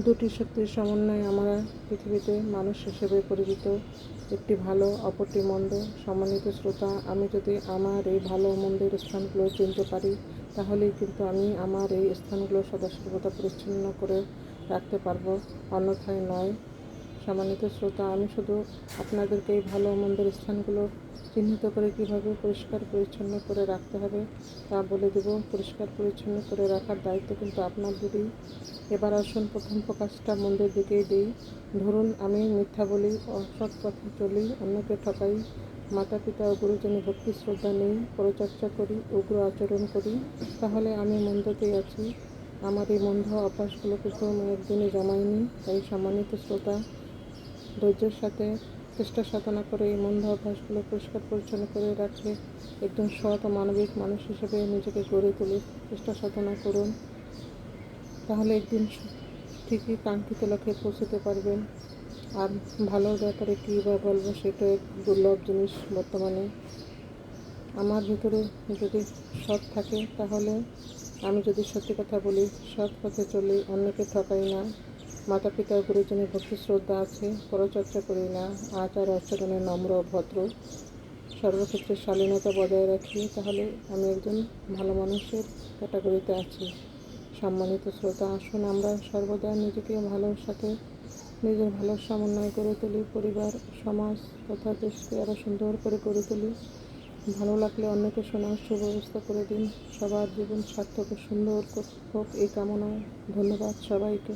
দুটি শক্তির সমন্বয়ে আমরা পৃথিবীতে মানুষ হিসেবে পরিচিত। একটি ভালো, অপরটি মন্দ। সম্মানিত শ্রোতা, আমি যদি আমার এই ভালো মন্দের স্থানগুলো চিনতে পারি, তাহলেই কিন্তু আমি আমার এই স্থানগুলো সদাসর্বদা পরিচ্ছন্ন করে রাখতে পারবো, অন্যথায় নয়। সম্মানিত শ্রোতা, আমি শুধু আপনাদেরকে এই ভালো মন্দের স্থানগুলো চিহ্নিত করে কীভাবে পরিষ্কার পরিচ্ছন্ন করে রাখতে হবে তা বলে দেব। পরিষ্কার পরিচ্ছন্ন করে রাখার দায়িত্ব কিন্তু আপনাদেরই। এবার আসুন প্রথম প্রকাশটা মন্দের দিকেই দিই। ধরুন আমি মিথ্যা বলি, অসৎ পথে চলি, অন্যকে ঠকাই, মাতা পিতা ও গুরুজনে ভক্তি শ্রদ্ধা নেই, পরচর্চা করি, উগ্র আচরণ করি, তাহলে আমি মন্দতেই আছি। আমার এই মন্দ অভ্যাসগুলো কিন্তু আমি একদিনে জমাইনি। তাই সম্মানিত শ্রোতা, ধৈর্যের সাথে চেষ্টা সাধনা করে এই মন্দ অভ্যাসগুলো পরিষ্কার পরিচ্ছন্ন করে রাখে একদম সৎ ও মানবিক মানুষ হিসেবে নিজেকে গড়ে তুলে চেষ্টা সাধনা করুন। তাহলে একদিন ঠিকই কাঙ্ক্ষিত লক্ষ্যে পৌঁছতে পারবেন। আর ভালোর ব্যাপারে কী বা বলবো, সেটা এক দুর্লভ জিনিস বর্তমানে। আমার ভিতরে যদি সৎ থাকে, তাহলে আমি যদি সত্যি কথা বলি, সৎ পথে চলি, অন্যকে ঠকাই না, মাতা পিতা গুরুজনের ভক্তি শ্রদ্ধা আছে, পরচর্চা করি না, আচার আচরণে নম্র ভদ্র, সর্বক্ষেত্রে শালীনতা বজায় রাখি, তাহলে আমি একজন ভালো মানুষের ক্যাটাগরিতে আছি। সম্মানিত শ্রোতা, আসুন আমরা সর্বদা নিজেকে ভালোর সাথে নিজের ভালো সমন্বয় করে তুলি, পরিবার, সমাজ তথা দেশকে আরও সুন্দর করে গড়ে তুলি। ভালো লাগলে অন্যকে শোনার সুব্যবস্থা করে দিন। সবার জীবন সার্থক ও সুন্দর হোক এই কামনায়। ধন্যবাদ সবাইকে।